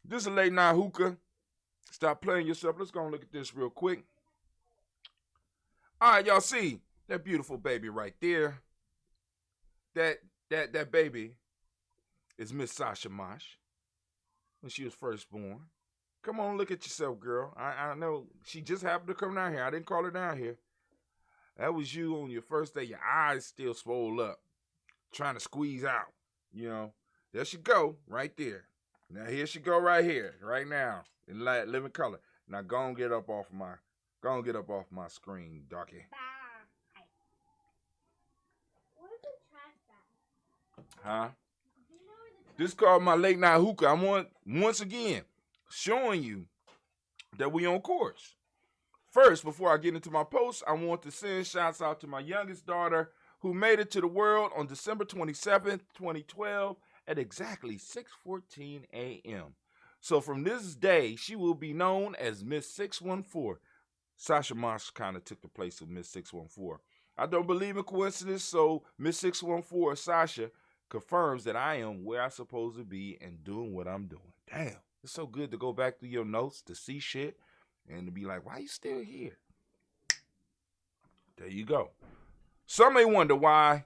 This is a late night hookah. Stop playing yourself. Let's go and look at this real quick. All right, y'all see that beautiful baby right there. That baby is Miss Sasha Mosh when she was first born. Come on, look at yourself, girl. I know she just happened to come down here. I didn't call her down here. That was you on your first day. Your eyes still swole up, trying to squeeze out. You know, there she go, right there. Now here she go, right here, right now, in living color. Now go and get up off my screen, Ducky. Huh? This is called my late night hookah. I'm once again showing you that we on course. First, before I get into my post, I want to send shouts out to my youngest daughter who made it to the world on December 27th, 2012 at exactly 6:14 a.m. So from this day, she will be known as Miss 614. Sasha Moss kind of took the place of Miss 614. I don't believe in coincidence, so Miss 614, Sasha, confirms that I am where I'm supposed to be and doing what I'm doing. Damn, it's so good to go back through your notes to see shit and to be like, why you still here? There you go. Some may wonder why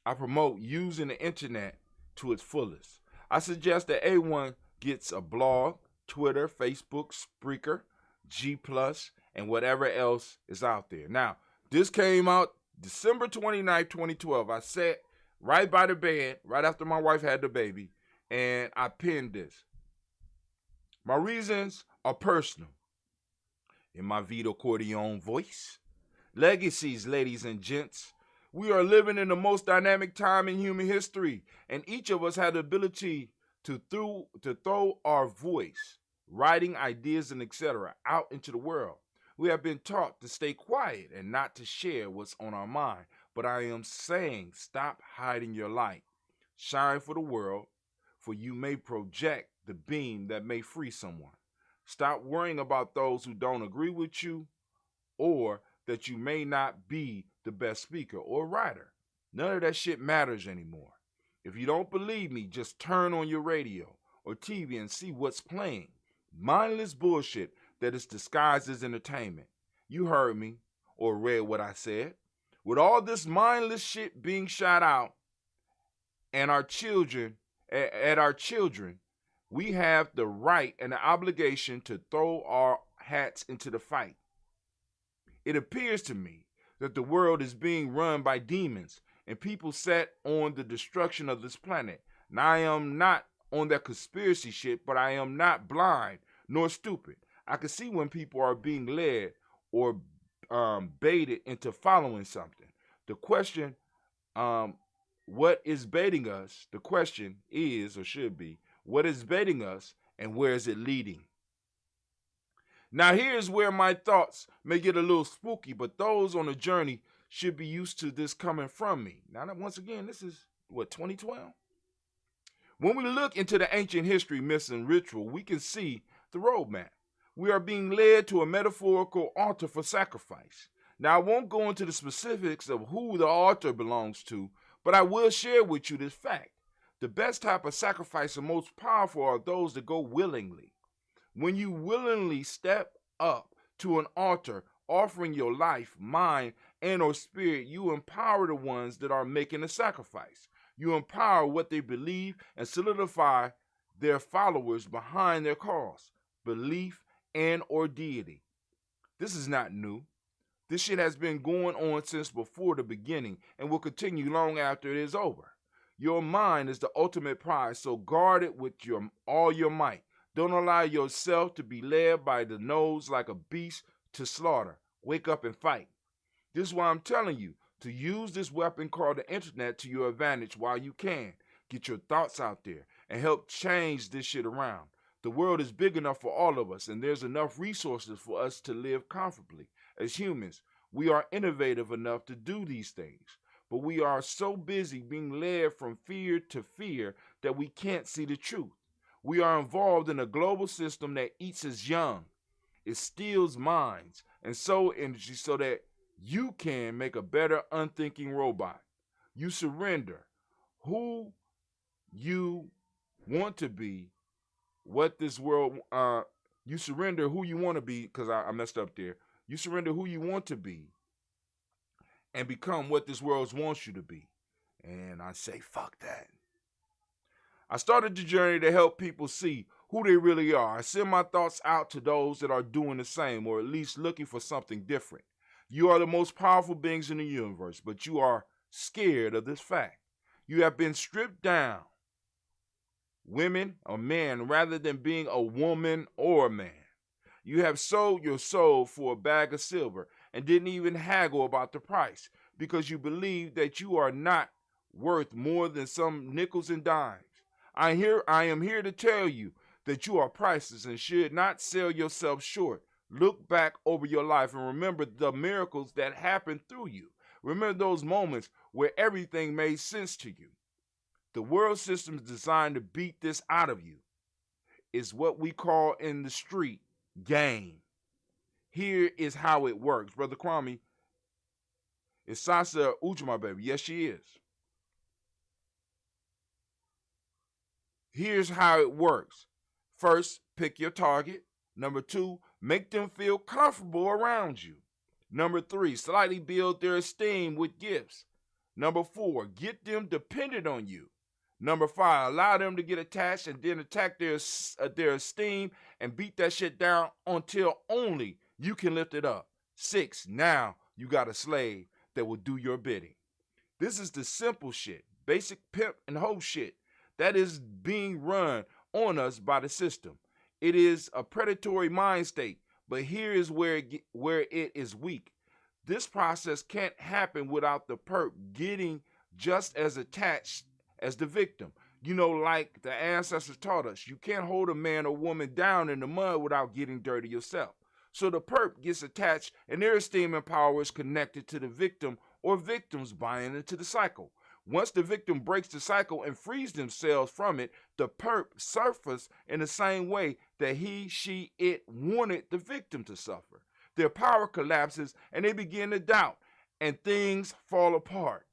I promote using the internet to its fullest. I suggest that everyone gets a blog, Twitter, Facebook, Spreaker, G+, and whatever else is out there. Now, this came out December 29th, 2012. I sat right by the bed, right after my wife had the baby, and I penned this. My reasons are personal. In my Vito Corleone voice, legacies, ladies and gents. We are living in the most dynamic time in human history, and each of us had the ability to throw our voice, writing ideas and etc. out into the world. We have been taught to stay quiet and not to share what's on our mind, but I am saying stop hiding your light. Shine for the world, for you may project the beam that may free someone. Stop worrying about those who don't agree with you or that you may not be the best speaker or writer. None of that shit matters anymore. If you don't believe me, just turn on your radio or TV and see what's playing. Mindless bullshit that is disguised as entertainment. You heard me or read what I said. With all this mindless shit being shot out and our children, we have the right and the obligation to throw our hats into the fight. It appears to me that the world is being run by demons and people set on the destruction of this planet. Now, I am not on that conspiracy shit, but I am not blind nor stupid. I can see when people are being led or baited into following something. The question, what is baiting us? The question is, or should be, what is baiting us and where is it leading? Now here's where my thoughts may get a little spooky, but those on the journey should be used to this coming from me. Now, once again, this is, 2012? When we look into the ancient history, myths, and ritual, we can see the roadmap. We are being led to a metaphorical altar for sacrifice. Now, I won't go into the specifics of who the altar belongs to, but I will share with you this fact. The best type of sacrifice and most powerful are those that go willingly. When you willingly step up to an altar, offering your life, mind, and or spirit, you empower the ones that are making the sacrifice. You empower what they believe and solidify their followers behind their cause, belief, and or deity. This is not new. This shit has been going on since before the beginning and will continue long after it is over. Your mind is the ultimate prize, so guard it with all your might. Don't allow yourself to be led by the nose like a beast to slaughter. Wake up and fight. This is why I'm telling you to use this weapon called the internet to your advantage while you can. Get your thoughts out there and help change this shit around. The world is big enough for all of us, and there's enough resources for us to live comfortably. As humans, we are innovative enough to do these things, but we are so busy being led from fear to fear that we can't see the truth. We are involved in a global system that eats us young. It steals minds and soul energy so that you can make a better unthinking robot. You surrender who you want to be what this world you surrender who you want to be, because I messed up there. You surrender who you want to be and become what this world wants you to be. And I say, fuck that. I started the journey to help people see who they really are. I send my thoughts out to those that are doing the same, or at least looking for something different. You are the most powerful beings in the universe, but you are scared of this fact. You have been stripped down, women or men, rather than being a woman or a man. You have sold your soul for a bag of silver and didn't even haggle about the price because you believe that you are not worth more than some nickels and dimes. I am here to tell you that you are priceless and should not sell yourself short. Look back over your life and remember the miracles that happened through you. Remember those moments where everything made sense to you. The world system is designed to beat this out of you. It's what we call in the street game. Here is how it works. Brother Kwame, is Sasa Ujima, baby? Yes, she is. Here's how it works. First, pick your target. Number two, make them feel comfortable around you. Number three, slightly build their esteem with gifts. Number four, get them dependent on you. Number five, allow them to get attached and then attack their esteem and beat that shit down until only you can lift it up. Six, now you got a slave that will do your bidding. This is the simple shit, basic pimp and hoe shit that is being run on us by the system. It is a predatory mind state, but here is where it is weak. This process can't happen without the perp getting just as attached as the victim. You know, like the ancestors taught us, you can't hold a man or woman down in the mud without getting dirty yourself. So the perp gets attached and their esteem and power is connected to the victim or victims buying into the cycle. Once the victim breaks the cycle and frees themselves from it, the perp suffers in the same way that he, she, it wanted the victim to suffer. Their power collapses and they begin to doubt, and things fall apart.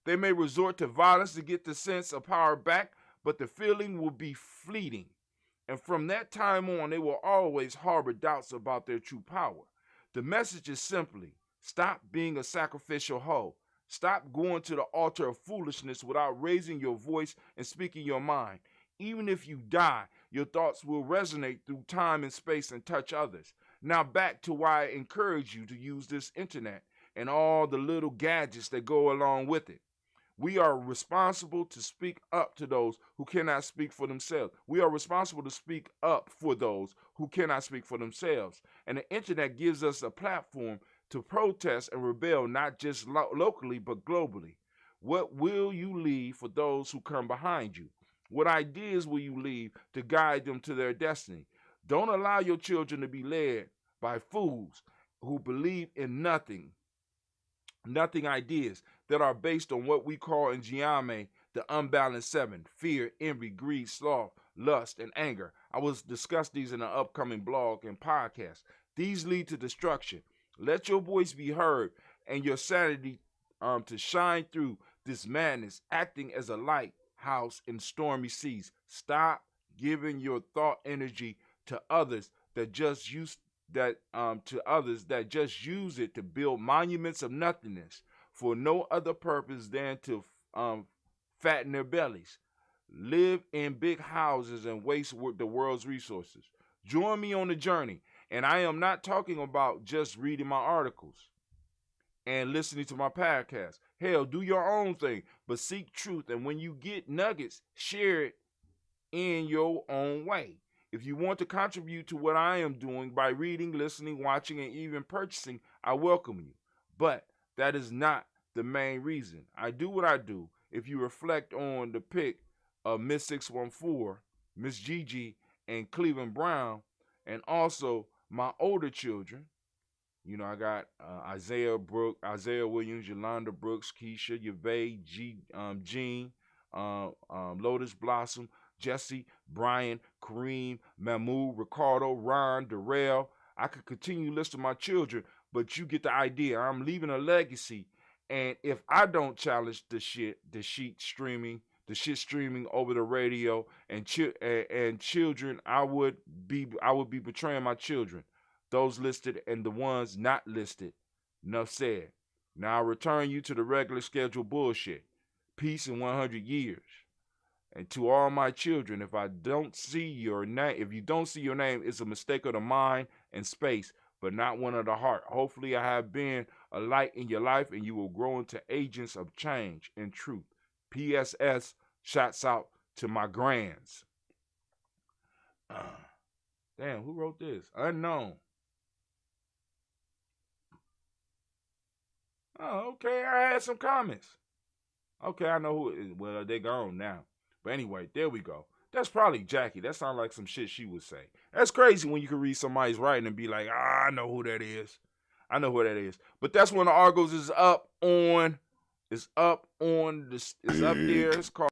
They may resort to violence to get the sense of power back, but the feeling will be fleeting. And from that time on, they will always harbor doubts about their true power. The message is simply stop being a sacrificial hoe. Stop going to the altar of foolishness without raising your voice and speaking your mind. Even if you die, your thoughts will resonate through time and space and touch others. Now back to why I encourage you to use this internet and all the little gadgets that go along with it. We are responsible to speak up to those who cannot speak for themselves. We are responsible to speak up for those who cannot speak for themselves. And the internet gives us a platform to protest and rebel, not just locally, but globally. What will you leave for those who come behind you? What ideas will you leave to guide them to their destiny? Don't allow your children to be led by fools who believe in nothing ideas that are based on what we call in Giame the unbalanced seven: fear, envy, greed, sloth, lust, and anger. I will discuss these in an upcoming blog and podcast. These lead to destruction. Let your voice be heard and your sanity to shine through this madness, acting as a lighthouse in stormy seas. Stop giving your thought energy to others that just use it to build monuments of nothingness for no other purpose than to fatten their bellies, live in big houses, and waste the world's resources. Join me on the journey, and I am not talking about just reading my articles and listening to my podcast. Hell, do your own thing, but seek truth, and when you get nuggets, share it in your own way. If you want to contribute to what I am doing by reading, listening, watching, and even purchasing, I welcome you. But that is not the main reason. I do what I do. If you reflect on the pick of Miss 614, Miss Gigi, and Cleveland Brown, and also my older children, you know, I got Isaiah Williams, Yolanda Brooks, Keisha, Yvette, Jean, Lotus Blossom, Jesse, Brian, Kareem, Mahmoud, Ricardo, Ron, Darrell. I could continue listing my children, but you get the idea. I'm leaving a legacy, and if I don't challenge the sheet streaming, the shit streaming over the radio, and children, I would be betraying my children, those listed and the ones not listed. Enough said. Now I return you to the regular schedule bullshit. Peace in 100 years. And to all my children, if you don't see your name, it's a mistake of the mind and space, but not one of the heart. Hopefully I have been a light in your life and you will grow into agents of change and truth. PSS, shouts out to my grands. Damn, who wrote this? Unknown. Oh, okay, I had some comments. Okay, I know who it is. Well, they gone now. But anyway, there we go. That's probably Jackie. That sounds like some shit she would say. That's crazy when you can read somebody's writing and be like, I know who that is. I know who that is. But that's when the Argos is up on. It's up on this. It's up there. It's called